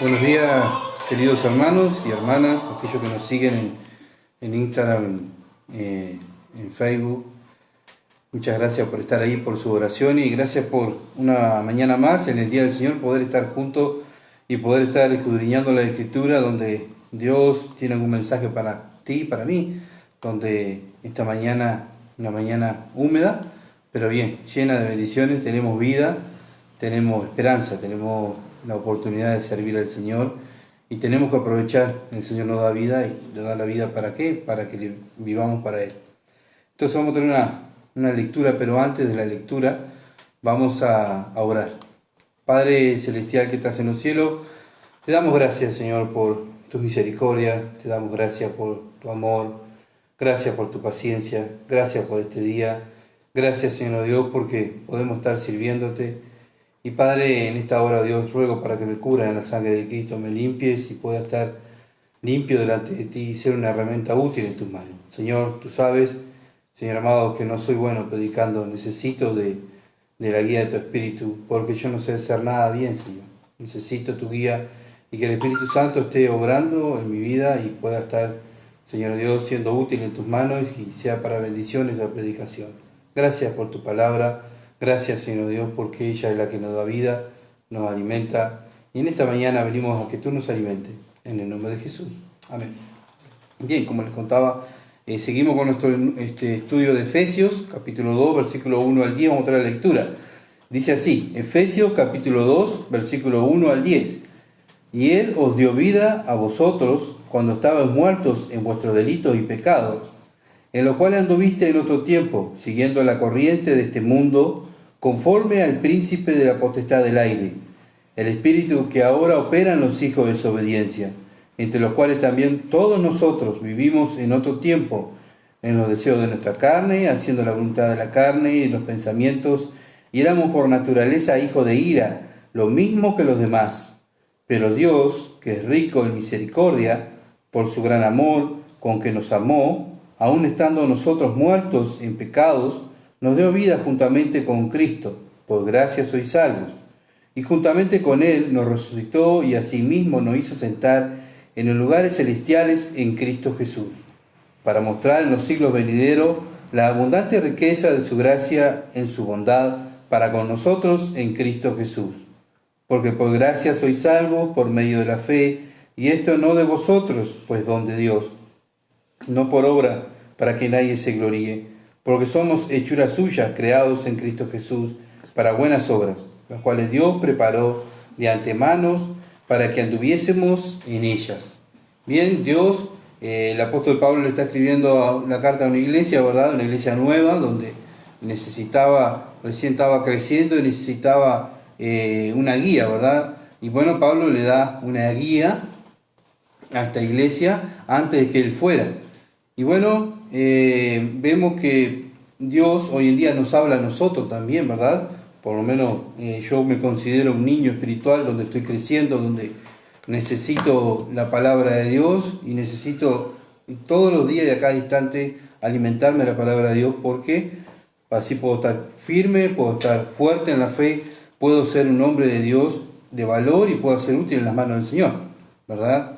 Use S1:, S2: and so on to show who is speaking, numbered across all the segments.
S1: Buenos días, queridos hermanos y hermanas, aquellos que nos siguen en Instagram, en Facebook. Muchas gracias por estar ahí, por su oración y gracias por una mañana más en el Día del Señor, poder estar juntos y poder estar escudriñando la Escritura, donde Dios tiene algún mensaje para ti y para mí, donde esta mañana, una mañana húmeda, pero bien, llena de bendiciones, tenemos vida, tenemos esperanza, tenemos la oportunidad de servir al Señor y tenemos que aprovechar. El Señor nos da vida y nos da la vida ¿para qué? Para que vivamos para Él. Entonces vamos a tener una lectura, pero antes de la lectura vamos a orar. Padre Celestial que estás en los cielos, te damos gracias, Señor, por tu misericordia, te damos gracias por tu amor, gracias por tu paciencia, gracias por este día, gracias, Señor Dios, porque podemos estar sirviéndote. Y Padre, en esta hora, Dios, ruego para que me cubras en la sangre de Cristo, me limpies y pueda estar limpio delante de ti y ser una herramienta útil en tus manos. Señor, tú sabes, Señor amado, que no soy bueno predicando, necesito de la guía de tu Espíritu, porque yo no sé hacer nada bien, Señor. Necesito tu guía y que el Espíritu Santo esté obrando en mi vida y pueda estar, Señor Dios, siendo útil en tus manos y sea para bendiciones la predicación. Gracias por tu palabra. Gracias, Señor Dios, porque ella es la que nos da vida, nos alimenta. Y en esta mañana venimos a que tú nos alimentes. En el nombre de Jesús. Amén. Bien, como les contaba, seguimos con nuestro estudio de Efesios, capítulo 2, versículo 1 al 10. Vamos a traer la lectura. Dice así, Efesios, capítulo 2, versículo 1 al 10. Y Él os dio vida a vosotros cuando estabais muertos en vuestros delitos y pecados, en lo cual anduviste en otro tiempo, siguiendo la corriente de este mundo, conforme al príncipe de la potestad del aire, el espíritu que ahora opera en los hijos de desobediencia, entre los cuales también todos nosotros vivimos en otro tiempo, en los deseos de nuestra carne, haciendo la voluntad de la carne y los pensamientos, y éramos por naturaleza hijos de ira, lo mismo que los demás. Pero Dios, que es rico en misericordia, por su gran amor con que nos amó, aun estando nosotros muertos en pecados, nos dio vida juntamente con Cristo, por gracia sois salvos. Y juntamente con Él nos resucitó y asimismo nos hizo sentar en los lugares celestiales en Cristo Jesús, para mostrar en los siglos venideros la abundante riqueza de su gracia en su bondad para con nosotros en Cristo Jesús. Porque por gracia sois salvos por medio de la fe, y esto no de vosotros, pues don de Dios, no por obra, para que nadie se gloríe, porque somos hechura suya, creados en Cristo Jesús, para buenas obras, las cuales Dios preparó de antemano para que anduviésemos en ellas. Bien, Dios, el apóstol Pablo le está escribiendo la carta a una iglesia, ¿verdad? Una iglesia nueva, donde recién estaba creciendo y necesitaba una guía, ¿verdad? Y bueno, Pablo le da una guía a esta iglesia antes de que él fuera. Y bueno, vemos que Dios hoy en día nos habla a nosotros también, ¿verdad? Por lo menos yo me considero un niño espiritual donde estoy creciendo, donde necesito la palabra de Dios y necesito todos los días y a cada instante alimentarme de la palabra de Dios, porque así puedo estar firme, puedo estar fuerte en la fe, puedo ser un hombre de Dios de valor y puedo ser útil en las manos del Señor, ¿verdad?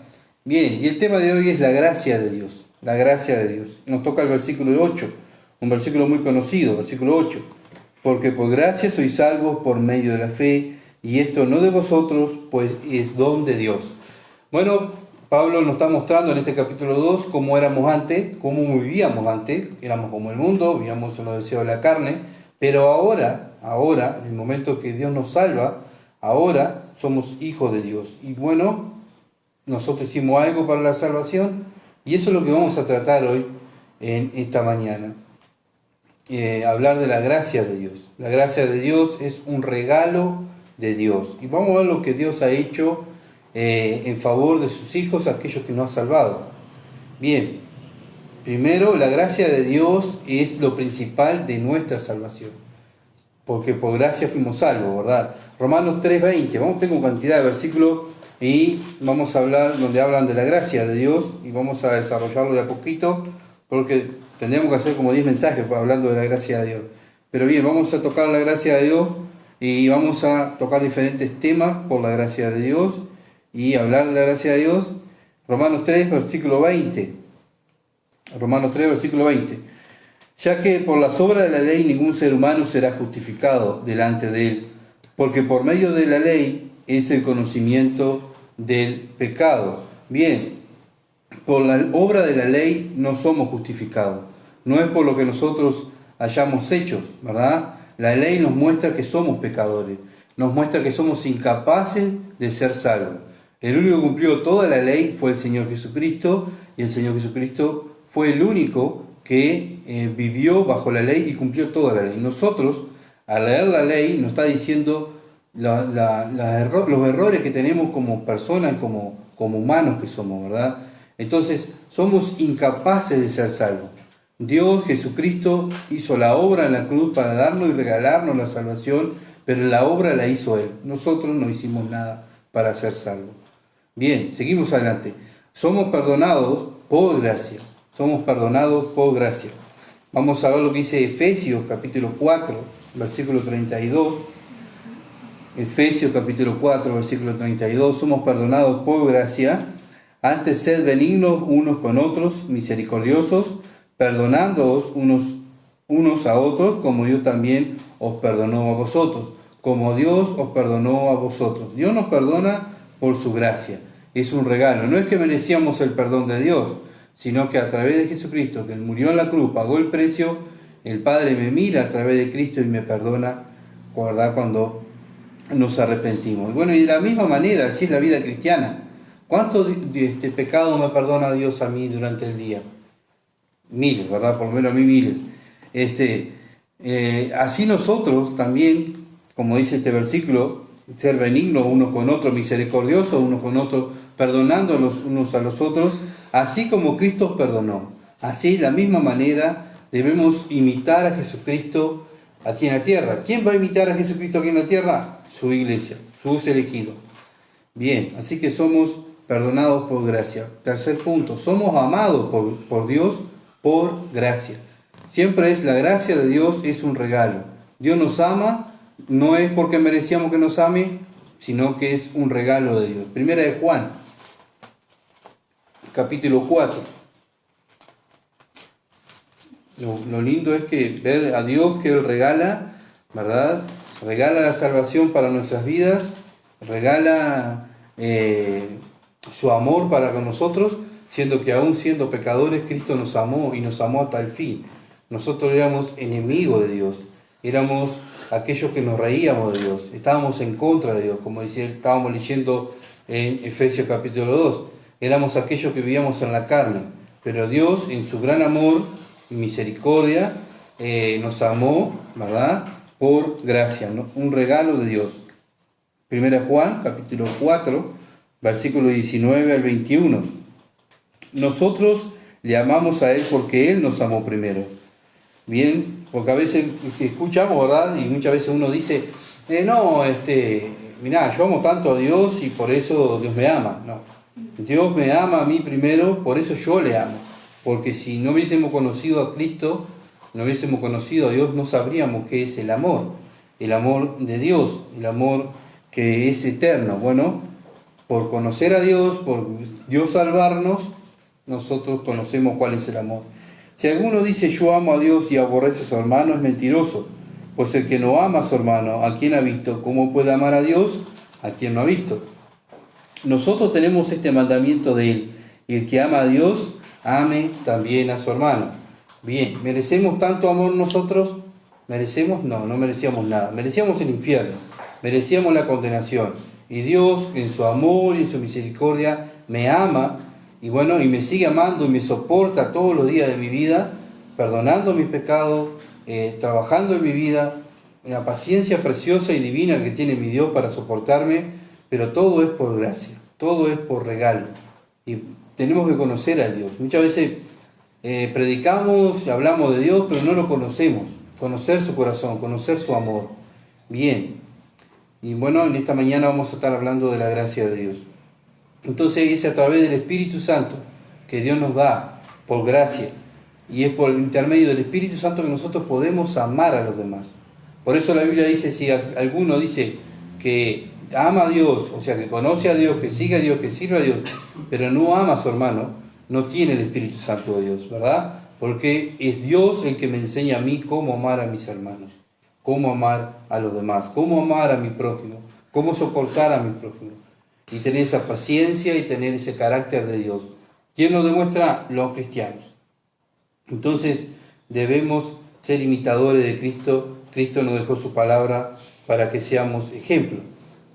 S1: Bien, y el tema de hoy es la gracia de Dios. La gracia de Dios. Nos toca el versículo 8, un versículo muy conocido, versículo 8. Porque por gracia sois salvos por medio de la fe, y esto no de vosotros, pues es don de Dios. Bueno, Pablo nos está mostrando en este capítulo 2 cómo éramos antes, cómo vivíamos antes. Éramos como el mundo, vivíamos en los deseos de la carne, pero ahora, en el momento que Dios nos salva, ahora somos hijos de Dios. Y bueno, nosotros hicimos algo para la salvación, y eso es lo que vamos a tratar hoy en esta mañana. Hablar de la gracia de Dios. La gracia de Dios es un regalo de Dios. Y vamos a ver lo que Dios ha hecho en favor de sus hijos, aquellos que nos ha salvado. Bien, primero, la gracia de Dios es lo principal de nuestra salvación. Porque por gracia fuimos salvos, ¿verdad? Romanos 3:20. Tengo cantidad de versículos y vamos a hablar donde hablan de la gracia de Dios y vamos a desarrollarlo de a poquito porque tendríamos que hacer como 10 mensajes hablando de la gracia de Dios. Pero bien, vamos a tocar la gracia de Dios y vamos a tocar diferentes temas por la gracia de Dios y hablar de la gracia de Dios. Romanos 3, versículo 20. Romanos 3, versículo 20. Ya que por las obras de la ley ningún ser humano será justificado delante de él, porque por medio de la ley es el conocimiento del pecado. Bien, por la obra de la ley no somos justificados. No es por lo que nosotros hayamos hecho, ¿verdad? La ley nos muestra que somos pecadores, nos muestra que somos incapaces de ser salvos. El único que cumplió toda la ley fue el Señor Jesucristo, y el Señor Jesucristo fue el único que vivió bajo la ley y cumplió toda la ley. Nosotros, al leer la ley, nos está diciendo los errores que tenemos como personas, como humanos que somos, ¿verdad? Entonces, somos incapaces de ser salvos. Dios, Jesucristo, hizo la obra en la cruz para darnos y regalarnos la salvación, pero la obra la hizo Él. Nosotros no hicimos nada para ser salvos. Bien, seguimos adelante. Somos perdonados por gracia. Somos perdonados por gracia. Vamos a ver lo que dice Efesios capítulo 4, versículo 32. Efesios capítulo 4, versículo 32. Somos perdonados por gracia. Antes sed benignos unos con otros, misericordiosos, perdonándoos unos a otros, como Dios también os perdonó a vosotros. Como Dios os perdonó a vosotros. Dios nos perdona por su gracia. Es un regalo. No es que merecíamos el perdón de Dios, sino que a través de Jesucristo, que Él murió en la cruz, pagó el precio, el Padre me mira a través de Cristo y me perdona, ¿verdad?, cuando nos arrepentimos. Bueno, y de la misma manera, así es la vida cristiana. ¿Cuánto de este pecado me perdona Dios a mí durante el día? Miles, ¿verdad? Por lo menos a mí miles. Así nosotros también, como dice este versículo, ser benignos unos con otros, misericordiosos unos con otros, perdonándonos unos a los otros, así como Cristo perdonó. Así, de la misma manera, debemos imitar a Jesucristo aquí en la tierra. ¿Quién va a imitar a Jesucristo aquí en la tierra? Su iglesia, sus elegidos. Bien, así que somos perdonados por gracia. Tercer punto, somos amados por Dios por gracia. Siempre es la gracia de Dios, es un regalo. Dios nos ama, no es porque merecíamos que nos ame, sino que es un regalo de Dios. Primera de Juan, capítulo 4. Lo lindo es que ver a Dios que Él regala, ¿verdad? Regala la salvación para nuestras vidas, regala su amor para con nosotros, siendo que aún siendo pecadores, Cristo nos amó y nos amó hasta el fin. Nosotros éramos enemigos de Dios, éramos aquellos que nos reíamos de Dios, estábamos en contra de Dios, como decía, estábamos leyendo en Efesios capítulo 2, éramos aquellos que vivíamos en la carne, pero Dios en su gran amor y misericordia nos amó, ¿verdad?, por gracia, ¿no? Un regalo de Dios. Primera Juan capítulo 4, versículo 19 al 21. Nosotros le amamos a Él porque Él nos amó primero. Bien, porque a veces escuchamos, ¿verdad? Y muchas veces uno dice, mirá, yo amo tanto a Dios y por eso Dios me ama. No, Dios me ama a mí primero, por eso yo le amo. Porque si no hubiésemos conocido a Cristo, no hubiésemos conocido a Dios, no sabríamos qué es el amor de Dios, el amor que es eterno. Bueno, por conocer a Dios, por Dios salvarnos, nosotros conocemos cuál es el amor. Si alguno dice yo amo a Dios y aborrece a su hermano, es mentiroso, pues el que no ama a su hermano, ¿a quién ha visto? ¿Cómo puede amar a Dios? ¿A quien no ha visto? Nosotros tenemos este mandamiento de Él, y el que ama a Dios, ame también a su hermano. Bien, ¿merecemos tanto amor nosotros? ¿Merecemos? No, no merecíamos nada. Merecíamos el infierno, merecíamos la condenación. Y Dios, en su amor y en su misericordia, me ama, y bueno, y me sigue amando y me soporta todos los días de mi vida, perdonando mis pecados, trabajando en mi vida, en la paciencia preciosa y divina que tiene mi Dios para soportarme, pero todo es por gracia, todo es por regalo. Y tenemos que conocer a Dios. Muchas veces predicamos y hablamos de Dios, pero no lo conocemos. Conocer su corazón, conocer su amor. Bien. Y bueno, en esta mañana vamos a estar hablando de la gracia de Dios. Entonces es a través del Espíritu Santo que Dios nos da por gracia. Y es por el intermedio del Espíritu Santo que nosotros podemos amar a los demás. Por eso la Biblia dice, si alguno dice que ama a Dios, o sea, que conoce a Dios, que sigue a Dios, que sirve a Dios, pero no ama a su hermano, no tiene el Espíritu Santo de Dios, ¿verdad? Porque es Dios el que me enseña a mí cómo amar a mis hermanos, cómo amar a los demás, cómo amar a mi prójimo, cómo soportar a mi prójimo, y tener esa paciencia y tener ese carácter de Dios. ¿Quién lo demuestra? Los cristianos. Entonces debemos ser imitadores de Cristo. Cristo nos dejó su palabra para que seamos ejemplo.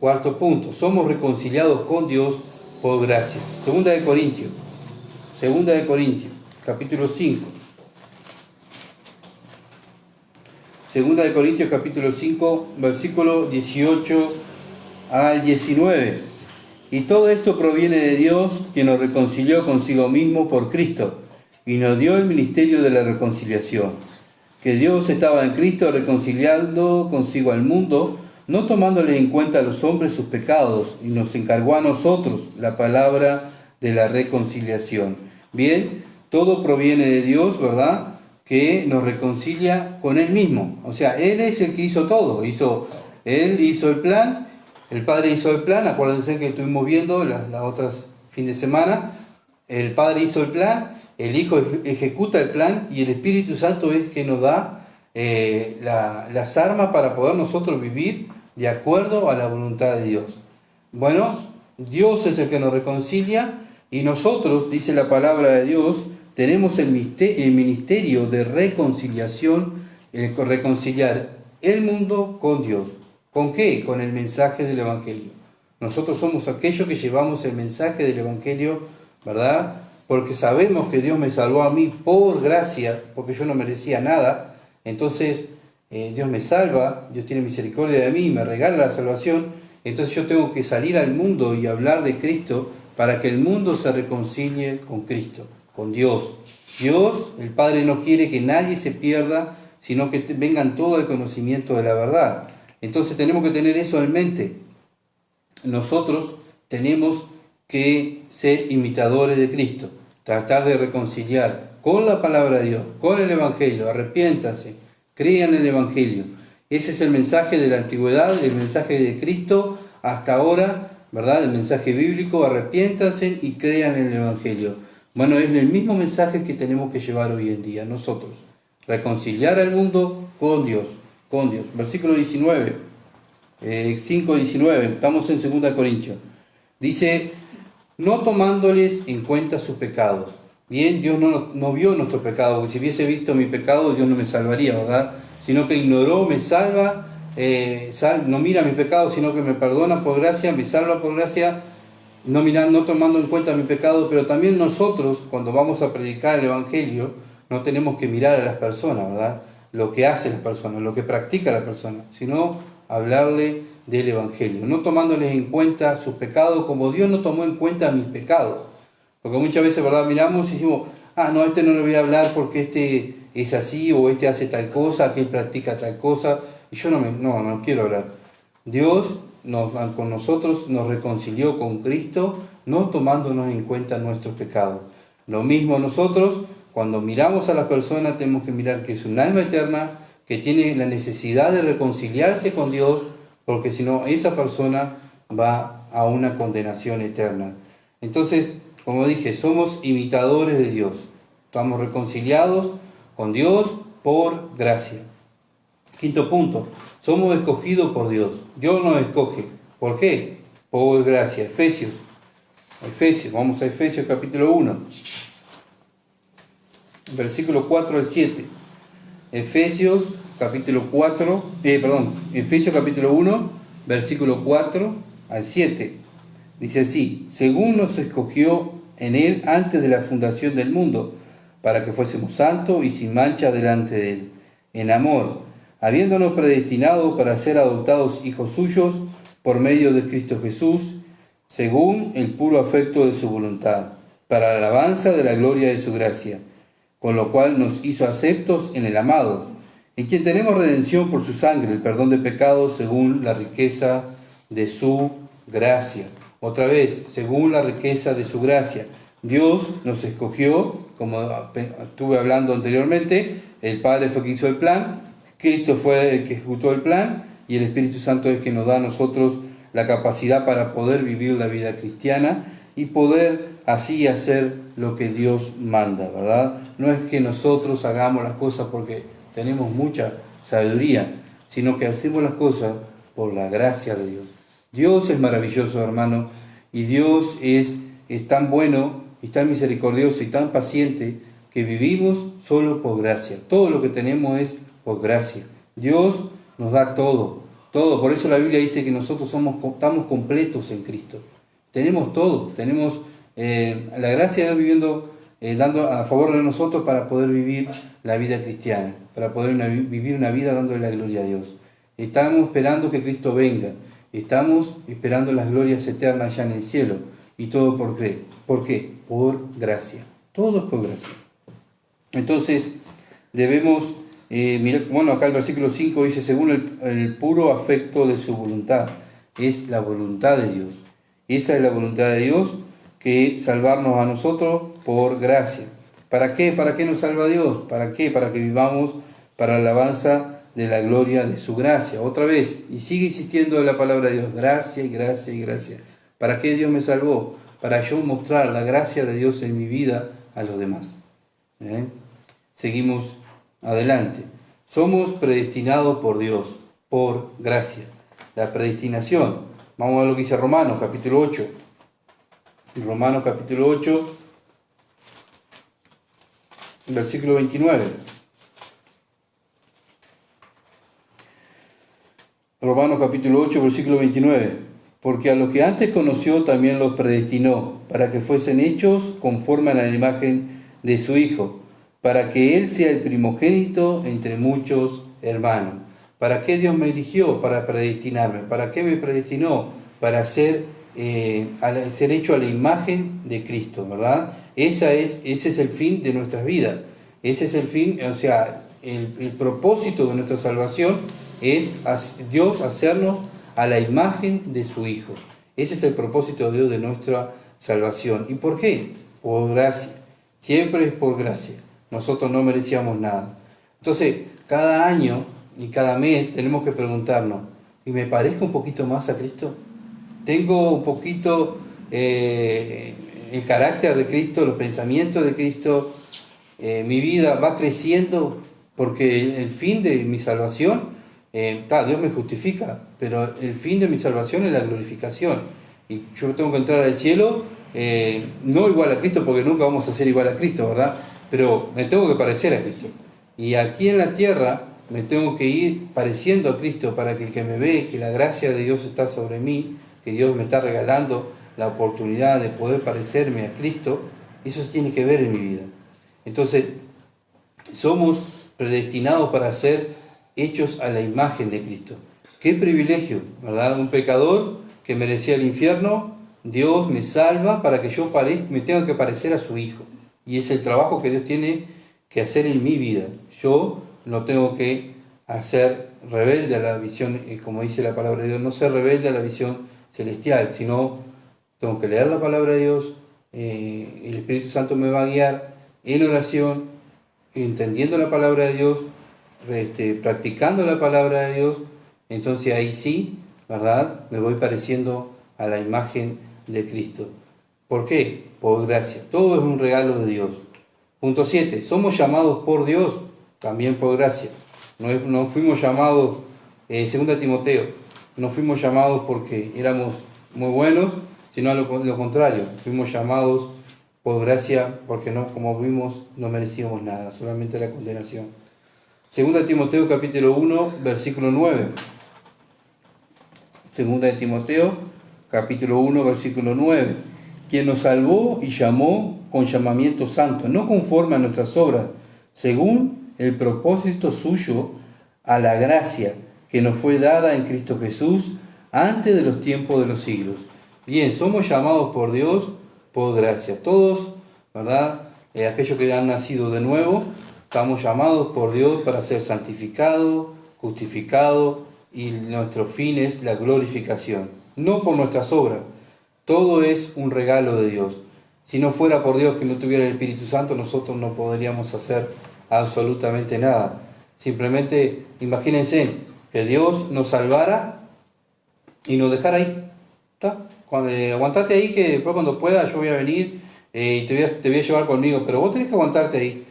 S1: Cuarto punto, somos reconciliados con Dios por gracia. Segunda de Corintios, capítulo 5. Segunda de Corintios, capítulo 5, versículo 18 al 19. Y todo esto proviene de Dios, que nos reconcilió consigo mismo por Cristo, y nos dio el ministerio de la reconciliación. Que Dios estaba en Cristo reconciliando consigo al mundo, no tomándole en cuenta a los hombres sus pecados, y nos encargó a nosotros la palabra de la reconciliación. Bien, todo proviene de Dios, ¿verdad?, que nos reconcilia con Él mismo. O sea, Él es el que hizo todo. Él hizo el plan, el Padre hizo el plan. Acuérdense que estuvimos viendo las otras fin de semana. El Padre hizo el plan, el Hijo ejecuta el plan y el Espíritu Santo es que nos da las armas para poder nosotros vivir de acuerdo a la voluntad de Dios. Bueno, Dios es el que nos reconcilia y nosotros, dice la palabra de Dios, tenemos el ministerio de reconciliación, reconciliar el mundo con Dios. ¿Con qué? Con el mensaje del Evangelio. Nosotros somos aquellos que llevamos el mensaje del Evangelio, ¿verdad? Porque sabemos que Dios me salvó a mí por gracia, porque yo no merecía nada. Entonces Dios me salva, Dios tiene misericordia de mí, me regala la salvación. Entonces yo tengo que salir al mundo y hablar de Cristo para que el mundo se reconcilie con Cristo, con Dios. Dios, el Padre, no quiere que nadie se pierda, sino que vengan todo el conocimiento de la verdad. Entonces tenemos que tener eso en mente. Nosotros tenemos que ser imitadores de Cristo, tratar de reconciliar con la palabra de Dios, con el Evangelio. Arrepiéntanse, crean en el Evangelio. Ese es el mensaje de la antigüedad, el mensaje de Cristo hasta ahora, ¿verdad? El mensaje bíblico, arrepiéntanse y crean en el Evangelio. Bueno, es el mismo mensaje que tenemos que llevar hoy en día nosotros. Reconciliar al mundo con Dios, con Dios. Versículo 19, 5:19, estamos en 2 Corintios. Dice, no tomándoles en cuenta sus pecados. Bien, Dios no vio nuestros pecados, porque si hubiese visto mi pecado, Dios no me salvaría, ¿verdad? Sino que ignoró, me salva, no mira mis pecados, sino que me perdona por gracia, me salva por gracia, no tomando en cuenta mi pecado. Pero también nosotros, cuando vamos a predicar el Evangelio, no tenemos que mirar a las personas, ¿verdad? Lo que hace las personas, lo que practica la persona, sino hablarle del Evangelio, no tomándoles en cuenta sus pecados como Dios no tomó en cuenta mis pecados. Porque muchas veces, ¿verdad?, miramos y decimos, no, a este no le voy a hablar porque este es así, o este hace tal cosa, aquel practica tal cosa, y yo no quiero hablar. Dios con nosotros nos reconcilió con Cristo, no tomándonos en cuenta nuestros pecados. Lo mismo nosotros, cuando miramos a las personas, tenemos que mirar que es un alma eterna, que tiene la necesidad de reconciliarse con Dios, porque si no, esa persona va a una condenación eterna. Entonces, como dije, somos imitadores de Dios. Estamos reconciliados con Dios por gracia. Quinto punto, somos escogidos por Dios. Dios nos escoge. ¿Por qué? Por gracia. Efesios, vamos a Efesios capítulo 1, versículo 4 al 7. Efesios capítulo 1, versículo 4 al 7. Dice así, según nos escogió en Él antes de la fundación del mundo, para que fuésemos santos y sin mancha delante de Él, en amor, habiéndonos predestinado para ser adoptados hijos suyos por medio de Cristo Jesús, según el puro afecto de su voluntad, para la alabanza de la gloria de su gracia, con lo cual nos hizo aceptos en el amado, en quien tenemos redención por su sangre, el perdón de pecados según la riqueza de su gracia. Otra vez, según la riqueza de su gracia. Dios nos escogió, como estuve hablando anteriormente, el Padre fue el que hizo el plan, Cristo fue el que ejecutó el plan, y el Espíritu Santo es el que nos da a nosotros la capacidad para poder vivir la vida cristiana y poder así hacer lo que Dios manda, ¿verdad? No es que nosotros hagamos las cosas porque tenemos mucha sabiduría, sino que hacemos las cosas por la gracia de Dios. Dios es maravilloso, hermano, y Dios es tan bueno y tan misericordioso y tan paciente que vivimos solo por gracia. Todo lo que tenemos es por gracia. Dios nos da todo, todo. Por eso la Biblia dice que nosotros estamos completos en Cristo. Tenemos todo, tenemos la gracia de Dios viviendo, dando a favor de nosotros para poder vivir la vida cristiana, para poder vivir una vida dándole la gloria a Dios. Estamos esperando que Cristo venga, estamos esperando las glorias eternas ya en el cielo, y todo por creer. ¿Por qué? Por gracia. Todo es por gracia. Entonces, debemos mirar, bueno, acá el versículo 5 dice, según el puro afecto de su voluntad. Es la voluntad de Dios. Esa es la voluntad de Dios, que salvarnos a nosotros por gracia. ¿Para qué? ¿Para qué nos salva Dios? ¿Para qué? Para que vivamos para la alabanza de la gloria de su gracia. Otra vez, y sigue insistiendo en la palabra de Dios, gracia y gracia y gracia. ¿Para qué Dios me salvó? Para yo mostrar la gracia de Dios en mi vida a los demás. Seguimos adelante. Somos predestinados por Dios, por gracia. La predestinación. Vamos a ver lo que dice Romanos, capítulo 8. Romanos, capítulo 8, versículo 29. Romanos, capítulo 8, versículo 29. Porque a los que antes conoció también los predestinó, para que fuesen hechos conforme a la imagen de su Hijo, para que Él sea el primogénito entre muchos hermanos. ¿Para qué Dios me eligió? Para predestinarme. ¿Para qué me predestinó? Para ser hecho a la imagen de Cristo, ¿verdad? Ese es el fin de nuestras vidas. Ese es el fin, o sea, el propósito de nuestra salvación es Dios hacernos a la imagen de su Hijo. Ese es el propósito de Dios de nuestra salvación. ¿Y por qué? Por gracia. Siempre es por gracia. Nosotros no merecíamos nada. Entonces, cada año y cada mes tenemos que preguntarnos, ¿y me parezco un poquito más a Cristo? ¿Tengo un poquito el carácter de Cristo, los pensamientos de Cristo? ¿Mi vida va creciendo? Porque el fin de mi salvación, Dios me justifica, pero el fin de mi salvación es la glorificación. Y yo tengo que entrar al cielo, no igual a Cristo, porque nunca vamos a ser igual a Cristo, ¿verdad? Pero me tengo que parecer a Cristo. Y aquí en la tierra me tengo que ir pareciendo a Cristo para que el que me ve, que la gracia de Dios está sobre mí, que Dios me está regalando la oportunidad de poder parecerme a Cristo, eso se tiene que ver en mi vida. Entonces, somos predestinados para ser hechos a la imagen de Cristo. Qué privilegio, ¿verdad? Un pecador que merecía el infierno, Dios me salva para que yo me tenga que parecer a su Hijo. Y es el trabajo que Dios tiene que hacer en mi vida. Yo no tengo que hacer rebelde a la visión, como dice la palabra de Dios, no ser rebelde a la visión celestial, sino tengo que leer la palabra de Dios, el Espíritu Santo me va a guiar en oración, entendiendo la palabra de Dios, practicando la palabra de Dios. Entonces ahí sí, ¿verdad? Me voy pareciendo a la imagen de Cristo. ¿Por qué? Por gracia. Todo es un regalo de Dios. Punto 7. Somos llamados por Dios, también por gracia. No fuimos llamados, 2 Timoteo, no fuimos llamados porque éramos muy buenos, sino a lo contrario. Fuimos llamados por gracia porque no, como vimos, no merecíamos nada, solamente la condenación. 2 Timoteo capítulo 1, versículo 9. 2 Timoteo capítulo 1, versículo 9. Quien nos salvó y llamó con llamamiento santo, no conforme a nuestras obras, según el propósito suyo, a la gracia que nos fue dada en Cristo Jesús antes de los tiempos de los siglos. Bien, somos llamados por Dios por gracia. Todos, ¿verdad? Aquellos que han nacido de nuevo, estamos llamados por Dios para ser santificados, justificados, y nuestro fin es la glorificación, no por nuestras obras. Todo es un regalo de Dios. Si no fuera por Dios que no tuviera el Espíritu Santo, nosotros no podríamos hacer absolutamente nada. Simplemente imagínense que Dios nos salvara y nos dejara ahí. ¿Está? Aguantate ahí, que después cuando pueda yo voy a venir y te voy a llevar conmigo, pero vos tenés que aguantarte ahí.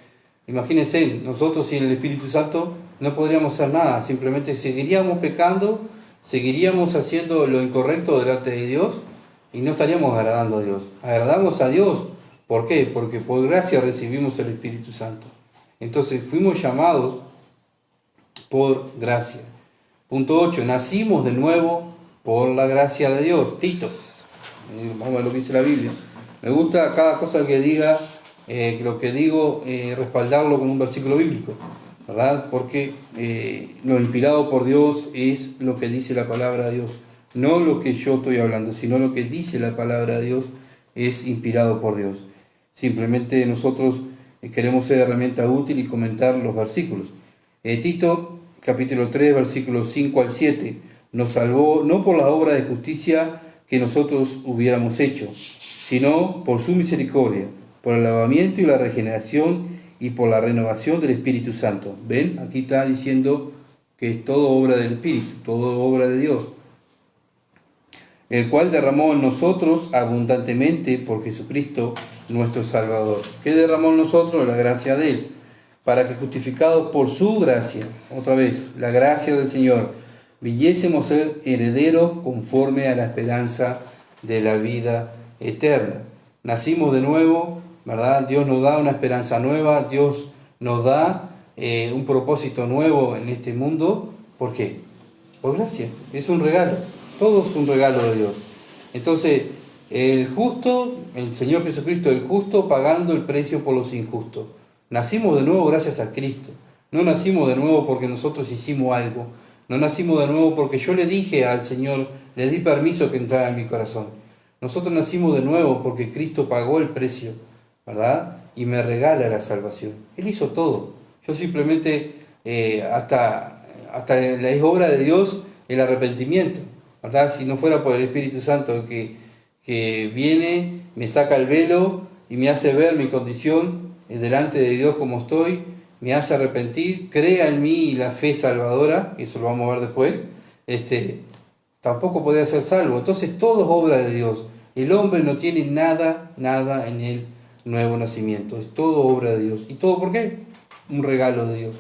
S1: Imagínense, nosotros sin el Espíritu Santo no podríamos hacer nada, simplemente seguiríamos pecando, seguiríamos haciendo lo incorrecto delante de Dios y no estaríamos agradando a Dios. Agradamos a Dios, ¿por qué? Porque por gracia recibimos el Espíritu Santo. Entonces fuimos llamados por gracia. Punto 8. Nacimos de nuevo por la gracia de Dios. Tito. Vamos a ver lo que dice la Biblia. Me gusta cada cosa que diga, lo que digo, respaldarlo con un versículo bíblico, ¿verdad? Porque lo inspirado por Dios es lo que dice la palabra de Dios. No lo que yo estoy hablando, sino lo que dice la palabra de Dios es inspirado por Dios. Simplemente nosotros queremos ser herramienta útil y comentar los versículos. Tito, capítulo 3, versículos 5 al 7, nos salvó no por la obra de justicia que nosotros hubiéramos hecho, sino por su misericordia, por el lavamiento y la regeneración y por la renovación del Espíritu Santo. ¿Ven? Aquí está diciendo que es todo obra del Espíritu, todo obra de Dios, el cual derramó en nosotros abundantemente por Jesucristo nuestro Salvador. ¿Qué derramó en nosotros? La gracia de Él, para que justificados por su gracia, otra vez, la gracia del Señor, viniésemos a ser herederos conforme a la esperanza de la vida eterna. Nacimos de nuevo, ¿verdad? Dios nos da una esperanza nueva, Dios nos da un propósito nuevo en este mundo. ¿Por qué? Por gracia, es un regalo, todo es un regalo de Dios. Entonces, el justo, el Señor Jesucristo, el justo pagando el precio por los injustos. Nacimos de nuevo gracias a Cristo. No nacimos de nuevo porque nosotros hicimos algo. No nacimos de nuevo porque yo le dije al Señor, le di permiso que entrara en mi corazón. Nosotros nacimos de nuevo porque Cristo pagó el precio, ¿verdad? Y me regala la salvación. Él hizo todo. Yo simplemente, hasta la obra de Dios, el arrepentimiento, ¿verdad? Si no fuera por el Espíritu Santo que viene, me saca el velo y me hace ver mi condición delante de Dios como estoy, me hace arrepentir, crea en mí la fe salvadora, eso lo vamos a ver después, tampoco podría ser salvo. Entonces todo es obra de Dios. El hombre no tiene nada en el nuevo nacimiento, es todo obra de Dios. ¿Y todo por qué? Un regalo de Dios.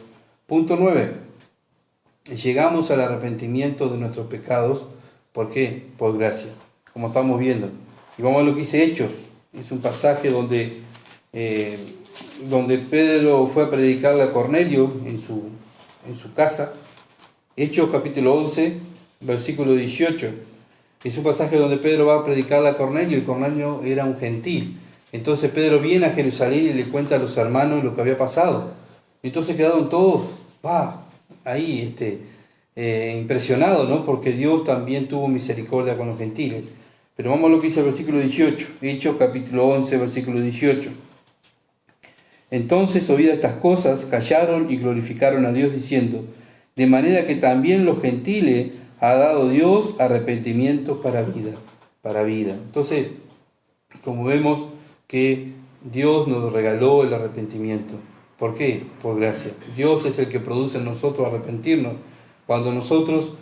S1: Punto 9. Llegamos al arrepentimiento de nuestros pecados. ¿Por qué? Por gracia, como estamos viendo. Y vamos a lo que dice Hechos. Es un pasaje donde Pedro fue a predicarle a Cornelio en su casa. Hechos capítulo 11, versículo 18. Es un pasaje donde Pedro va a predicarle a Cornelio, y Cornelio era un gentil. Entonces Pedro viene a Jerusalén y le cuenta a los hermanos lo que había pasado. Entonces quedaron todos, ahí impresionados, ¿no? Porque Dios también tuvo misericordia con los gentiles. Pero vamos a lo que dice el versículo 18. Hechos capítulo 11, versículo 18. Entonces, oídas estas cosas, callaron y glorificaron a Dios diciendo, de manera que también los gentiles ha dado Dios arrepentimiento para vida. Entonces, como vemos que Dios nos regaló el arrepentimiento. ¿Por qué? Por gracia. Dios es el que produce en nosotros arrepentirnos. Cuando nosotros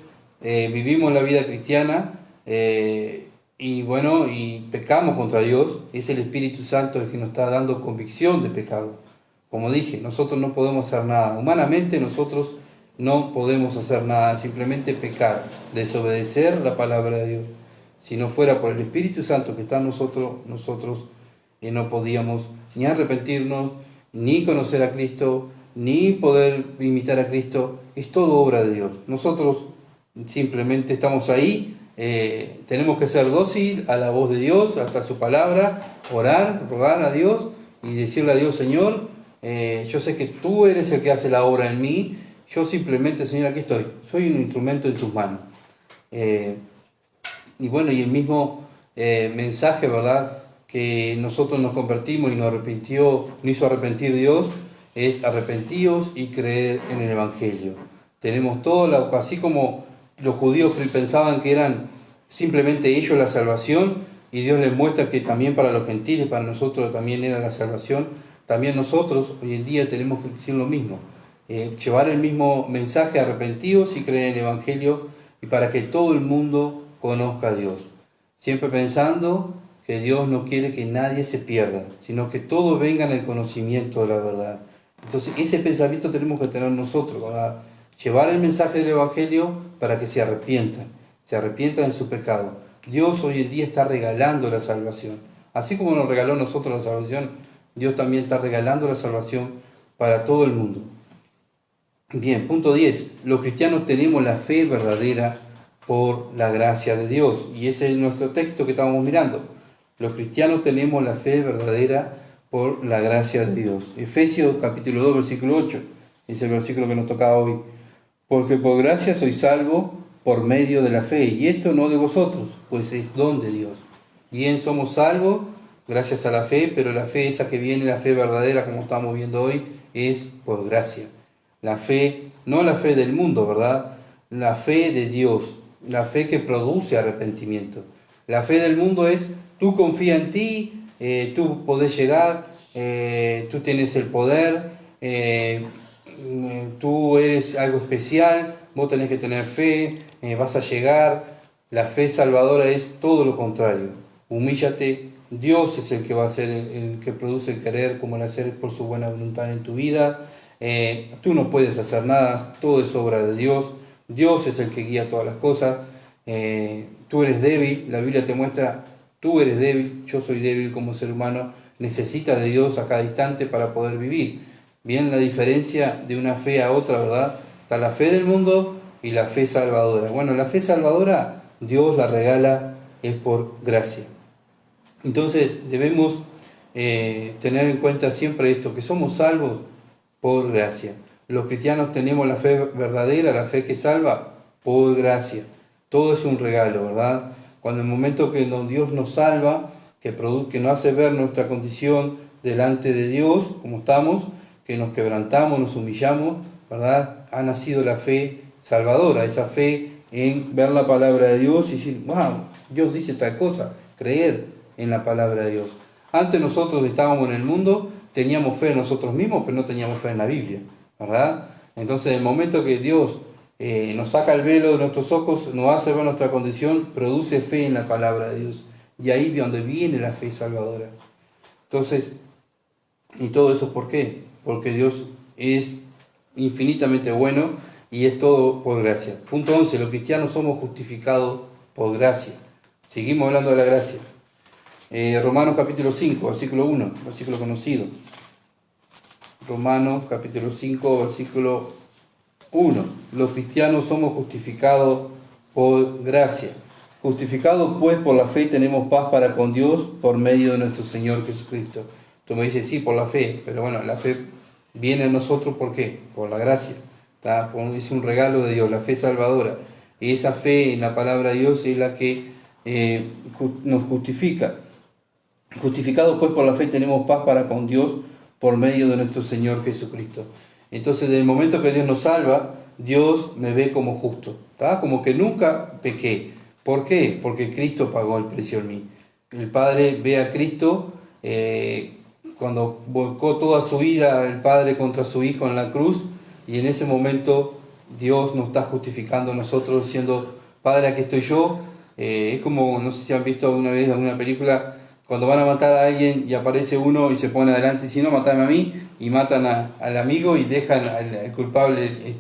S1: vivimos la vida cristiana y pecamos contra Dios, es el Espíritu Santo el que nos está dando convicción de pecado. Como dije, nosotros no podemos hacer nada. Humanamente nosotros no podemos hacer nada, simplemente pecar, desobedecer la palabra de Dios. Si no fuera por el Espíritu Santo que está en nosotros no podíamos ni arrepentirnos, ni conocer a Cristo, ni poder imitar a Cristo. Es todo obra de Dios. Nosotros simplemente estamos ahí, tenemos que ser dócil a la voz de Dios, hasta su palabra, orar, rogar a Dios y decirle a Dios, Señor, yo sé que tú eres el que hace la obra en mí, yo simplemente, Señor, aquí estoy, soy un instrumento en tus manos. Y el mismo mensaje, ¿verdad?, que nosotros nos convertimos y nos hizo arrepentir Dios, es arrepentíos y creer en el Evangelio. Tenemos todo, así como los judíos pensaban que eran simplemente ellos la salvación, y Dios les muestra que también para los gentiles, para nosotros también era la salvación, también nosotros hoy en día tenemos que decir lo mismo, llevar el mismo mensaje, arrepentidos y creer en el Evangelio, y para que todo el mundo conozca a Dios. Siempre pensando que Dios no quiere que nadie se pierda, sino que todos vengan al conocimiento de la verdad. Entonces ese pensamiento tenemos que tener nosotros, ¿verdad? Llevar el mensaje del Evangelio para que se arrepientan de su pecado. Dios hoy en día está regalando la salvación. Así como nos regaló a nosotros la salvación, Dios también está regalando la salvación para todo el mundo. Bien, punto 10. Los cristianos tenemos la fe verdadera por la gracia de Dios. Y ese es nuestro texto que estamos mirando. Los cristianos tenemos la fe verdadera por la gracia de Dios. Efesios capítulo 2, versículo 8. Es el versículo que nos toca hoy. Porque por gracia sois salvos por medio de la fe. Y esto no de vosotros, pues es don de Dios. Bien, somos salvos gracias a la fe, pero la fe esa que viene, la fe verdadera, como estamos viendo hoy, es por gracia. La fe, no la fe del mundo, ¿verdad? La fe de Dios, la fe que produce arrepentimiento. La fe del mundo es, tú confía en ti, tú podés llegar, tú tienes el poder, tú eres algo especial, vos tenés que tener fe, vas a llegar. La fe salvadora es todo lo contrario. Humíllate, Dios es el que va a ser el que produce el querer como el hacer por su buena voluntad en tu vida. Tú no puedes hacer nada, todo es obra de Dios. Dios es el que guía todas las cosas. Tú eres débil, la Biblia te muestra, tú eres débil, yo soy débil como ser humano, necesita de Dios a cada instante para poder vivir. Bien, la diferencia de una fe a otra, ¿verdad? Está la fe del mundo y la fe salvadora. Bueno, la fe salvadora Dios la regala, es por gracia. Entonces debemos tener en cuenta siempre esto, que somos salvos por gracia. Los cristianos tenemos la fe verdadera, la fe que salva, por gracia. Todo es un regalo, ¿verdad? Cuando en el momento que Dios nos salva, que nos hace ver nuestra condición delante de Dios, como estamos, que nos quebrantamos, nos humillamos, ¿verdad? Ha nacido la fe salvadora, esa fe en ver la palabra de Dios y decir, wow, Dios dice tal cosa, creer en la palabra de Dios. Antes nosotros estábamos en el mundo, teníamos fe en nosotros mismos, pero no teníamos fe en la Biblia, ¿verdad? Entonces, en el momento que Dios nos saca el velo de nuestros ojos, nos hace ver nuestra condición, produce fe en la palabra de Dios. Y ahí es donde viene la fe salvadora. Entonces, ¿y todo eso por qué? Porque Dios es infinitamente bueno y es todo por gracia. Punto 11. Los cristianos somos justificados por gracia. Seguimos hablando de la gracia. Romanos capítulo 5, versículo 1, versículo conocido. Romanos capítulo 5, versículo 1. Los cristianos somos justificados por gracia. Justificados pues por la fe tenemos paz para con Dios por medio de nuestro Señor Jesucristo. Tú me dices, sí, por la fe, pero bueno, la fe viene a nosotros, ¿por qué? Por la gracia. Es un regalo de Dios, la fe salvadora. Y esa fe en la palabra de Dios es la que nos justifica. Justificados pues por la fe tenemos paz para con Dios por medio de nuestro Señor Jesucristo. Entonces, desde el momento que Dios nos salva, Dios me ve como justo, ¿tá? Como que nunca pequé. ¿Por qué? Porque Cristo pagó el precio en mí. El Padre ve a Cristo cuando volcó toda su ira el Padre contra su Hijo en la cruz, y en ese momento Dios nos está justificando a nosotros diciendo, Padre, aquí estoy yo. Es como, no sé si han visto alguna vez alguna película, cuando van a matar a alguien y aparece uno y se pone adelante y dice, no, matame a mí, y matan al amigo y dejan al culpable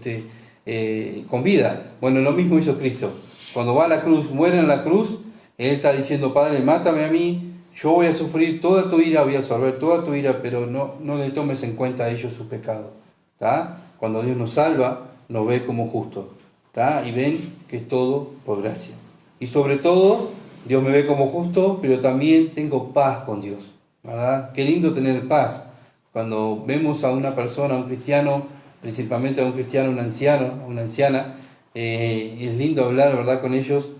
S1: con vida. Bueno, lo mismo hizo Cristo. Cuando va a la cruz, muere en la cruz, Él está diciendo, Padre, mátame a mí, yo voy a sufrir toda tu ira, voy a absorber toda tu ira, pero no le tomes en cuenta a ellos su pecado. ¿Tá? Cuando Dios nos salva, nos ve como justos. ¿Tá? Y ven que es todo por gracia. Y sobre todo, Dios me ve como justo, pero también tengo paz con Dios, ¿verdad? Qué lindo tener paz. Cuando vemos a una persona, a un cristiano, principalmente a un cristiano, un anciano, una anciana, es lindo hablar, ¿verdad?, con ellos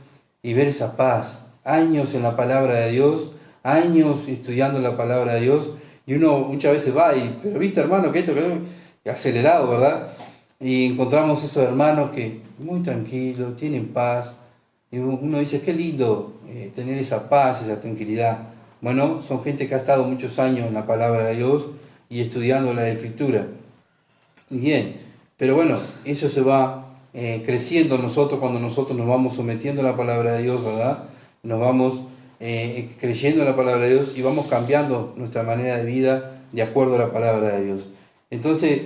S1: y ver esa paz. Años en la palabra de Dios, años estudiando la palabra de Dios, y uno muchas veces va pero viste, hermano, que esto, que acelerado, ¿verdad? Y encontramos esos hermanos que muy tranquilos, tienen paz. Y uno dice, qué lindo tener esa paz, esa tranquilidad. Bueno, son gente que ha estado muchos años en la palabra de Dios y estudiando la Escritura. Bien, pero bueno, eso se va creciendo nosotros cuando nosotros nos vamos sometiendo a la palabra de Dios, ¿verdad? Nos vamos creyendo en la palabra de Dios y vamos cambiando nuestra manera de vida de acuerdo a la palabra de Dios. Entonces,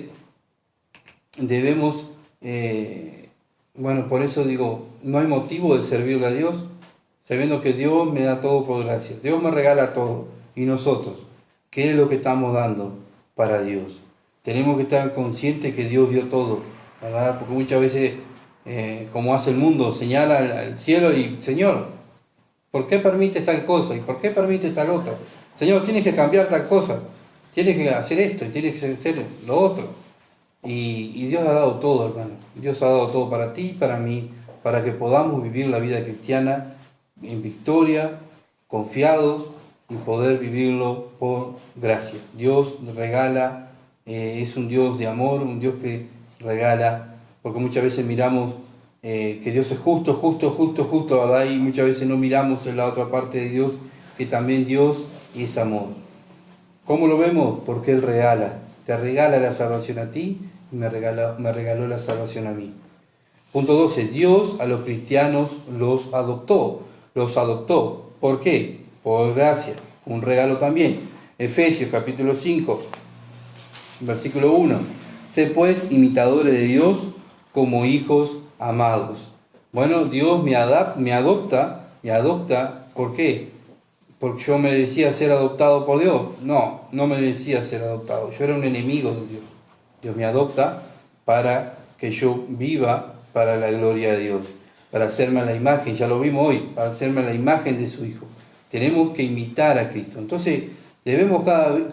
S1: debemos, por eso digo, no hay motivo de servirle a Dios, sabiendo que Dios me da todo por gracia. Dios me regala todo. Y nosotros, ¿qué es lo que estamos dando para Dios? Tenemos que estar conscientes que Dios dio todo, ¿verdad? Porque muchas veces, como hace el mundo, señala al cielo y, Señor, ¿por qué permite tal cosa? ¿Y por qué permite tal otra? Señor, tienes que cambiar tal cosa, tienes que hacer esto y tienes que hacer lo otro. Y Dios ha dado todo, hermano. Dios ha dado todo para ti y para mí, para que podamos vivir la vida cristiana en victoria, confiados y poder vivirlo por gracia. Dios regala, es un Dios de amor, un Dios que regala, porque muchas veces miramos que Dios es justo, ¿verdad? Y muchas veces no miramos en la otra parte de Dios, que también Dios es amor. ¿Cómo lo vemos? Porque Él regala, te regala la salvación a ti y me regaló la salvación a mí. Punto 12. Dios a los cristianos los adoptó. ¿Por qué? Por gracia. Un regalo también. Efesios capítulo 5, versículo 1. Sé pues imitadores de Dios como hijos amados. Bueno, Dios me adopta, ¿por qué? Porque yo merecía ser adoptado por Dios. No merecía ser adoptado. Yo era un enemigo de Dios. Dios me adopta para que yo viva para la gloria de Dios, para hacerme a la imagen, ya lo vimos hoy, para hacerme a la imagen de su Hijo. Tenemos que imitar a Cristo. Entonces, debemos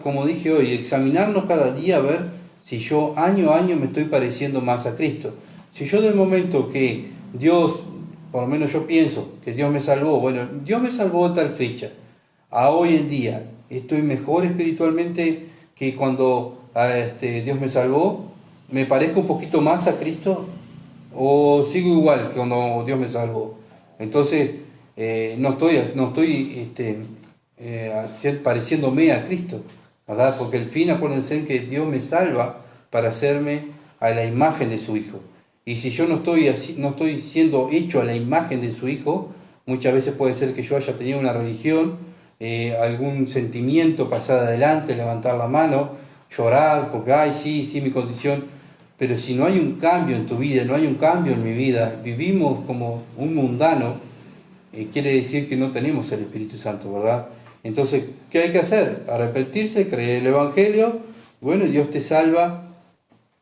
S1: como dije hoy, examinarnos cada día a ver si yo año a año me estoy pareciendo más a Cristo. Si yo del momento que Dios, por lo menos yo pienso que Dios me salvó, Dios me salvó a tal fecha, a hoy en día, estoy mejor espiritualmente que cuando Dios me salvó, me parezco un poquito más a Cristo, o sigo igual que cuando Dios me salvó. Entonces, no estoy pareciéndome a Cristo, ¿verdad? Porque el fin, acuérdense que Dios me salva para hacerme a la imagen de su Hijo. Y si yo no estoy siendo hecho a la imagen de su Hijo, muchas veces puede ser que yo haya tenido una religión, algún sentimiento, pasar adelante, levantar la mano, llorar, porque, sí, mi condición. Pero si no hay un cambio en tu vida, no hay un cambio en mi vida, vivimos como un mundano, quiere decir que no tenemos el Espíritu Santo, ¿verdad? Entonces, ¿qué hay que hacer? Arrepentirse, creer el Evangelio, Dios te salva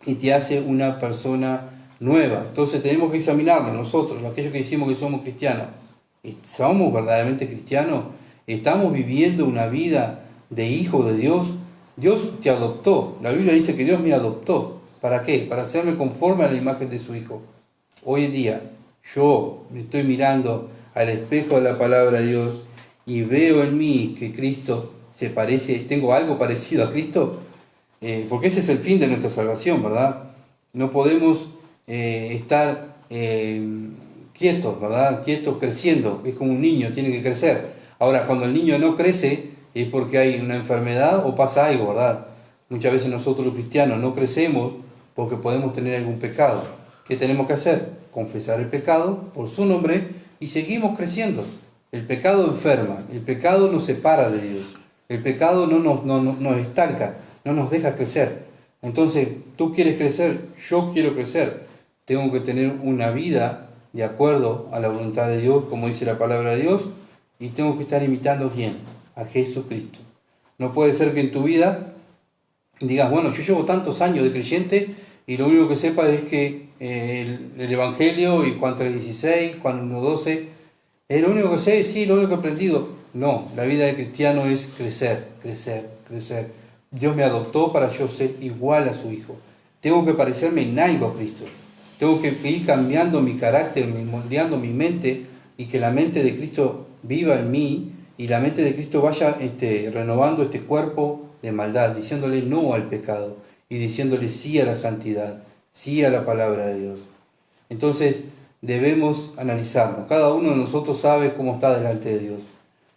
S1: y te hace una persona nueva. Entonces tenemos que examinarnos nosotros, aquellos que decimos que somos cristianos. ¿Somos verdaderamente cristianos? ¿Estamos viviendo una vida de hijo de Dios? Dios te adoptó. La Biblia dice que Dios me adoptó. ¿Para qué? Para hacerme conforme a la imagen de su Hijo. Hoy en día yo me estoy mirando al espejo de la palabra de Dios y veo en mí que Cristo se parece, tengo algo parecido a Cristo, porque ese es el fin de nuestra salvación, ¿verdad? No podemos estar quietos, ¿verdad? Quietos creciendo, es como un niño, tiene que crecer. Ahora, cuando el niño no crece es porque hay una enfermedad o pasa algo, ¿verdad? Muchas veces nosotros los cristianos no crecemos porque podemos tener algún pecado. ¿Qué tenemos que hacer? Confesar el pecado por su nombre y seguimos creciendo. El pecado enferma, el pecado nos separa de Dios, el pecado no nos estanca, no nos deja crecer. Entonces, tú quieres crecer, yo quiero crecer. Tengo que tener una vida de acuerdo a la voluntad de Dios, como dice la palabra de Dios, y tengo que estar imitando ¿quién? A Jesucristo. No puede ser que en tu vida digas, yo llevo tantos años de creyente y lo único que sepa es que el Evangelio y Juan 3:16, Juan 1:12, es lo único que sé, sí, lo único que he aprendido. No, la vida de cristiano es crecer. Dios me adoptó para yo ser igual a su Hijo. Tengo que parecerme en algo a Cristo. Tengo que ir cambiando mi carácter, moldeando mi mente y que la mente de Cristo viva en mí y la mente de Cristo vaya renovando este cuerpo de maldad, diciéndole no al pecado y diciéndole sí a la santidad, sí a la palabra de Dios. Entonces debemos analizarnos. Cada uno de nosotros sabe cómo está delante de Dios,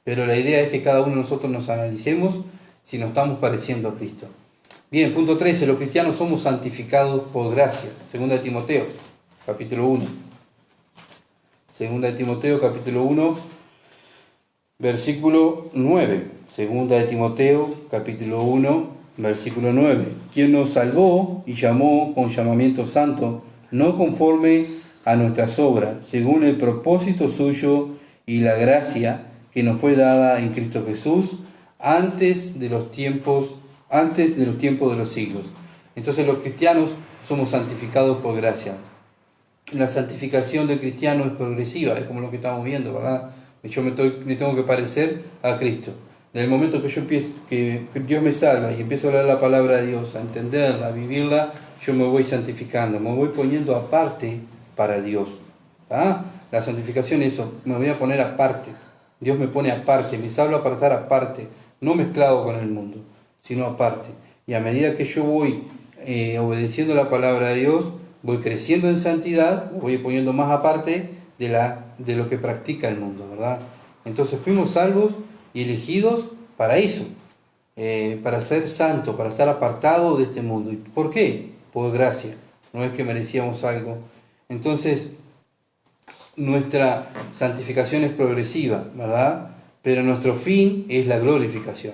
S1: pero la idea es que cada uno de nosotros nos analicemos si nos estamos pareciendo a Cristo. Bien, punto 13. Los cristianos somos santificados por gracia. 2 Timoteo, capítulo 1. Segunda de Timoteo, capítulo 1, versículo 9. Segunda de Timoteo, capítulo 1, versículo 9. Quien nos salvó y llamó con llamamiento santo, no conforme a nuestras obras, según el propósito suyo y la gracia que nos fue dada en Cristo Jesús antes de los tiempos de los siglos. Entonces los cristianos somos santificados por gracia. La santificación del cristiano es progresiva, es como lo que estamos viendo, ¿verdad? Yo me tengo que parecer a Cristo. Desde el momento que yo empiezo, que Dios me salva y empiezo a leer la palabra de Dios, a entenderla, a vivirla, yo me voy santificando, me voy poniendo aparte para Dios. ¿Ah? La santificación es eso, me voy a poner aparte. Dios me pone aparte, me salva para estar aparte, no mezclado con el mundo, sino aparte. Y a medida que yo voy obedeciendo la palabra de Dios, voy creciendo en santidad, me voy poniendo más aparte de lo que practica el mundo, ¿verdad? Entonces fuimos salvos y elegidos para eso, para ser santos, para estar apartados de este mundo. ¿Y por qué? Por gracia, no es que merecíamos algo. Entonces, nuestra santificación es progresiva, ¿verdad? Pero nuestro fin es la glorificación.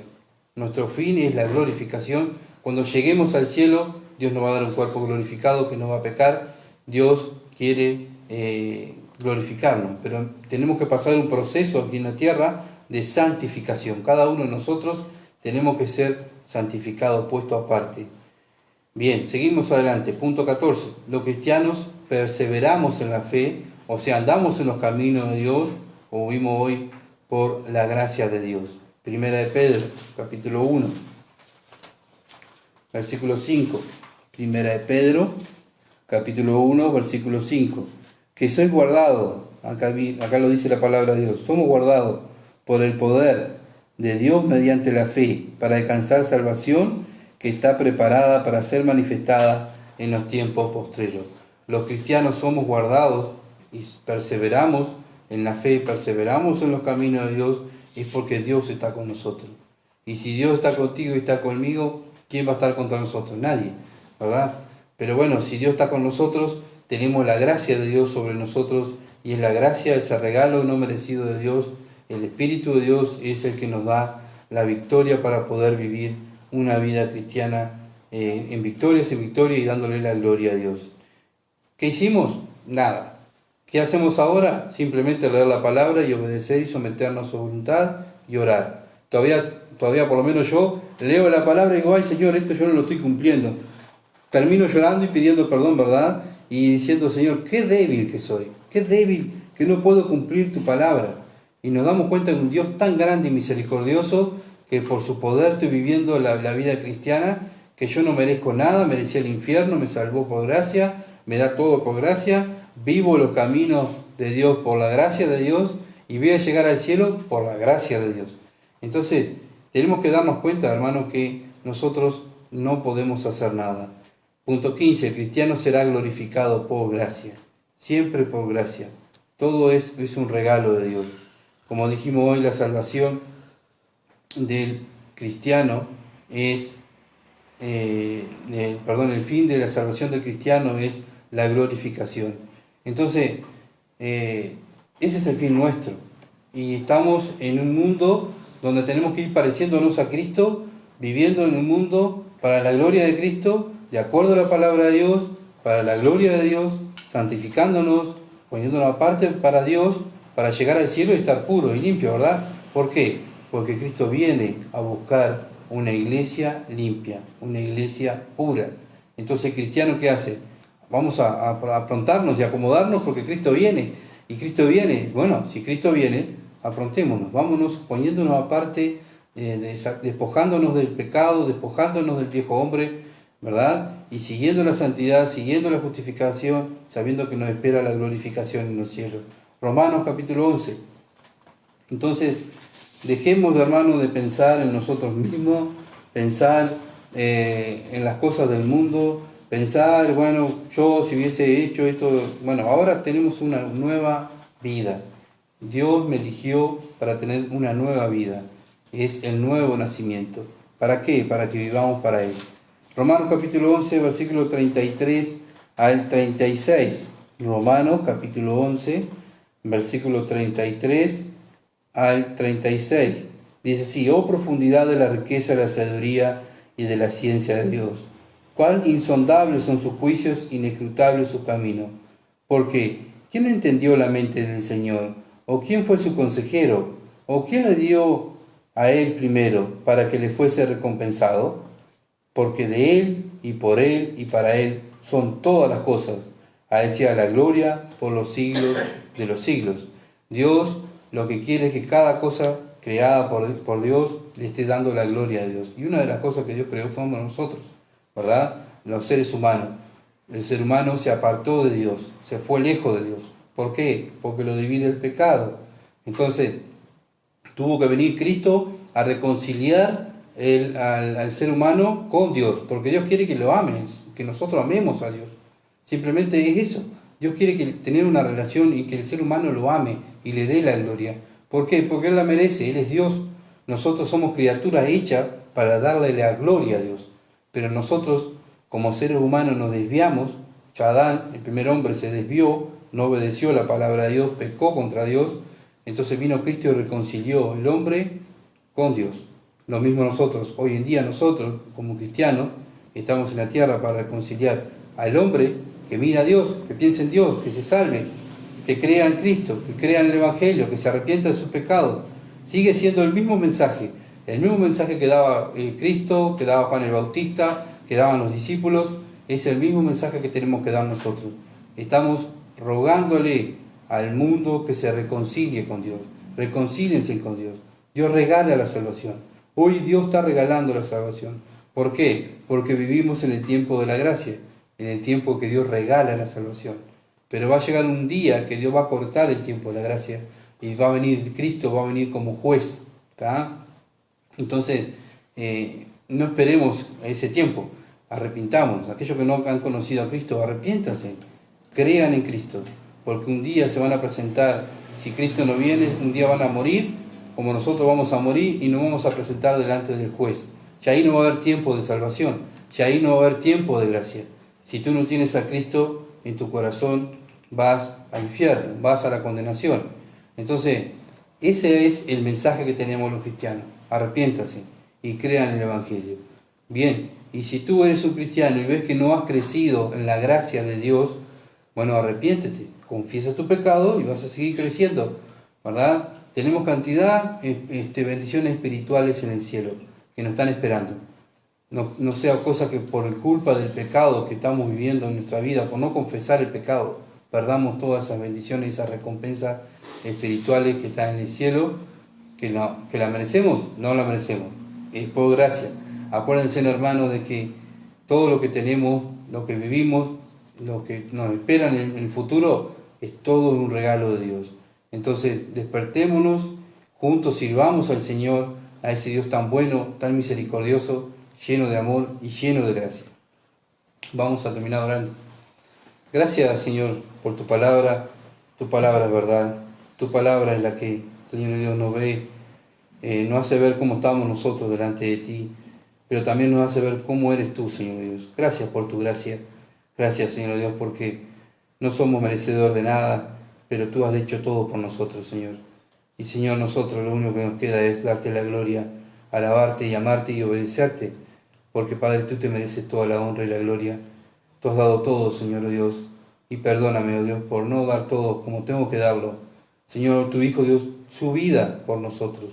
S1: Nuestro fin es la glorificación. Cuando lleguemos al cielo, Dios nos va a dar un cuerpo glorificado que no va a pecar. Dios quiere glorificarnos, pero tenemos que pasar un proceso aquí en la tierra de santificación. Cada uno de nosotros tenemos que ser santificados, puestos aparte. Bien, seguimos adelante. Punto 14. Los cristianos perseveramos en la fe, o sea, andamos en los caminos de Dios, como vimos hoy, por la gracia de Dios. Primera de Pedro, capítulo 1, versículo 5. Primera de Pedro, capítulo 1, versículo 5. Que sois guardados, acá lo dice la palabra de Dios, somos guardados por el poder de Dios mediante la fe, para alcanzar salvación que está preparada para ser manifestada en los tiempos postreros. Los cristianos somos guardados y perseveramos en la fe, perseveramos en los caminos de Dios, es porque Dios está con nosotros. Y si Dios está contigo y está conmigo, ¿quién va a estar contra nosotros? Nadie, ¿verdad? Pero bueno, si Dios está con nosotros, tenemos la gracia de Dios sobre nosotros, y es la gracia, ese regalo no merecido de Dios. El Espíritu de Dios es el que nos da la victoria para poder vivir una vida cristiana en victoria y dándole la gloria a Dios. ¿Qué hicimos? Nada. ¿Qué hacemos ahora? Simplemente leer la palabra y obedecer y someternos a su voluntad y orar. Todavía por lo menos yo leo la palabra y digo, ay Señor, esto yo no lo estoy cumpliendo. Termino llorando y pidiendo perdón, ¿verdad? Y diciendo, Señor, qué débil que soy, qué débil que no puedo cumplir tu palabra. Y nos damos cuenta de un Dios tan grande y misericordioso que por su poder estoy viviendo la vida cristiana, que yo no merezco nada, merecía el infierno, me salvó por gracia, me da todo por gracia, vivo los caminos de Dios por la gracia de Dios y voy a llegar al cielo por la gracia de Dios. Entonces, tenemos que darnos cuenta, hermanos, que nosotros no podemos hacer nada. Punto 15. El cristiano será glorificado por gracia, siempre por gracia. Todo es un regalo de Dios. Como dijimos hoy, la salvación del cristiano es, el fin de la salvación del cristiano es la glorificación. Entonces, ese es el fin nuestro. Y estamos en un mundo donde tenemos que ir pareciéndonos a Cristo, viviendo en un mundo para la gloria de Cristo, de acuerdo a la palabra de Dios, para la gloria de Dios, santificándonos, poniéndonos aparte para Dios, para llegar al cielo y estar puro y limpio, ¿verdad? ¿Por qué? Porque Cristo viene a buscar una iglesia limpia, una iglesia pura. Entonces, ¿el cristiano qué hace? Vamos a aprontarnos y acomodarnos porque Cristo viene. Y Cristo viene, bueno, si Cristo viene, aprontémonos, vámonos poniéndonos aparte, despojándonos del pecado, despojándonos del viejo hombre, ¿verdad? Y siguiendo la santidad, siguiendo la justificación, sabiendo que nos espera la glorificación en los cielos. Romanos capítulo 11. Entonces, dejemos, hermanos, de pensar en nosotros mismos, pensar en las cosas del mundo, pensar, bueno, yo si hubiese hecho esto, bueno, ahora tenemos una nueva vida. Dios me eligió para tener una nueva vida. Es el nuevo nacimiento. ¿Para qué? Para que vivamos para Él. Romanos capítulo 11, versículo 33 al 36. Romanos capítulo 11, versículo 33 al 36. Dice así: oh profundidad de la riqueza, de la sabiduría y de la ciencia de Dios. Cuán insondables son sus juicios, inescrutables su camino. Porque, ¿quién entendió la mente del Señor? ¿O quién fue su consejero? ¿O quién le dio a él primero para que le fuese recompensado? Porque de él, y por él, y para él son todas las cosas. A él sea la gloria por los siglos de los siglos. Dios lo que quiere es que cada cosa creada por Dios le esté dando la gloria a Dios. Y una de las cosas que Dios creó fuimos nosotros, ¿verdad? Los seres humanos. El ser humano se apartó de Dios, se fue lejos de Dios. ¿Por qué? Porque lo divide el pecado. Entonces, tuvo que venir Cristo a reconciliar al ser humano con Dios, porque Dios quiere que lo amen, que nosotros amemos a Dios. Simplemente es eso. Dios quiere tener una relación y que el ser humano lo ame y le dé la gloria. ¿Por qué? Porque Él la merece, Él es Dios. Nosotros somos criaturas hechas para darle la gloria a Dios. Pero nosotros, como seres humanos, nos desviamos. Ya Adán, el primer hombre, se desvió, no obedeció la palabra de Dios, pecó contra Dios. Entonces vino Cristo y reconcilió el hombre con Dios. Lo mismo nosotros, hoy en día nosotros, como cristianos, estamos en la tierra para reconciliar al hombre que mira a Dios, que piense en Dios, que se salve, que crea en Cristo, que crea en el Evangelio, que se arrepienta de sus pecados. Sigue siendo el mismo mensaje que daba Cristo, que daba Juan el Bautista, que daban los discípulos, es el mismo mensaje que tenemos que dar nosotros. Estamos rogándole al mundo que se reconcilie con Dios. Reconcíliense con Dios. Dios regala la salvación. Hoy Dios está regalando la salvación. ¿Por qué? Porque vivimos en el tiempo de la gracia, en el tiempo que Dios regala la salvación. Pero va a llegar un día que Dios va a cortar el tiempo de la gracia y va a venir Cristo, va a venir como juez. ¿Está? Entonces, no esperemos ese tiempo. Arrepintámonos. Aquellos que no han conocido a Cristo, arrepiéntanse. Crean en Cristo. Porque un día se van a presentar, si Cristo no viene, un día van a morir, como nosotros vamos a morir, y nos vamos a presentar delante del juez. Ya ahí no va a haber tiempo de salvación, ya ahí no va a haber tiempo de gracia. Si tú no tienes a Cristo en tu corazón, vas al infierno, vas a la condenación. Entonces, ese es el mensaje que tenemos los cristianos. Arrepiéntase y crean en el Evangelio. Bien, y si tú eres un cristiano y ves que no has crecido en la gracia de Dios, bueno, arrepiéntete, confiesa tu pecado y vas a seguir creciendo, ¿verdad? Tenemos cantidad de bendiciones espirituales en el cielo que nos están esperando. No sea cosa que por culpa del pecado que estamos viviendo en nuestra vida, por no confesar el pecado, perdamos todas esas bendiciones y esas recompensas espirituales que están en el cielo, que la merecemos, no la merecemos, es por gracia. Acuérdense, hermanos, de que todo lo que tenemos, lo que vivimos, lo que nos espera en el futuro, es todo un regalo de Dios. Entonces, despertémonos, juntos sirvamos al Señor, a ese Dios tan bueno, tan misericordioso, lleno de amor y lleno de gracia. Vamos a terminar orando. Gracias, Señor, por tu palabra es verdad, tu palabra es la que, Señor Dios, nos ve, nos hace ver cómo estamos nosotros delante de ti, pero también nos hace ver cómo eres tú, Señor Dios. Gracias por tu gracia, gracias, Señor Dios, porque no somos merecedores de nada, pero tú has hecho todo por nosotros, Señor. Y, Señor, nosotros lo único que nos queda es darte la gloria, alabarte y amarte y obedecerte, porque, Padre, tú te mereces toda la honra y la gloria. Tú has dado todo, Señor Dios, y perdóname, oh Dios, por no dar todo como tengo que darlo. Señor, tu Hijo Dios, su vida por nosotros.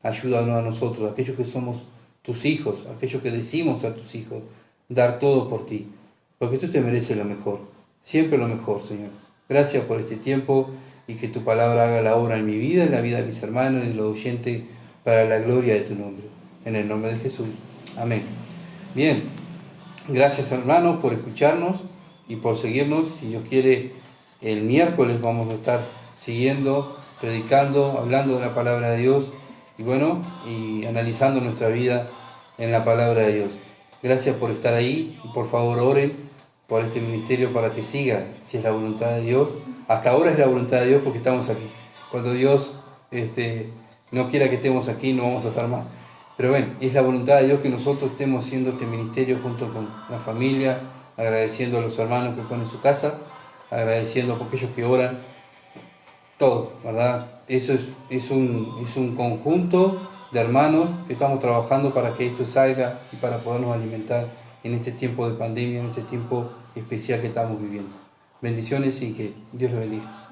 S1: Ayúdanos a nosotros, aquellos que somos tus hijos, aquellos que decimos a tus hijos, dar todo por ti, porque tú te mereces lo mejor, siempre lo mejor, Señor. Gracias por este tiempo y que tu palabra haga la obra en mi vida, en la vida de mis hermanos y de los oyentes, para la gloria de tu nombre. En el nombre de Jesús. Amén. Bien, gracias, hermanos, por escucharnos y por seguirnos. Si Dios quiere, el miércoles vamos a estar siguiendo, predicando, hablando de la palabra de Dios y bueno, y analizando nuestra vida en la palabra de Dios. Gracias por estar ahí y por favor oren por este ministerio para que siga, si es la voluntad de Dios. Hasta ahora es la voluntad de Dios porque estamos aquí. Cuando Dios no quiera que estemos aquí, no vamos a estar más. Pero bueno, es la voluntad de Dios que nosotros estemos haciendo este ministerio junto con la familia, agradeciendo a los hermanos que ponen su casa. agradeciendo por aquellos que oran, todo, ¿verdad? Eso es un conjunto de hermanos que estamos trabajando para que esto salga y para podernos alimentar en este tiempo de pandemia, en este tiempo especial que estamos viviendo. Bendiciones y que Dios los bendiga.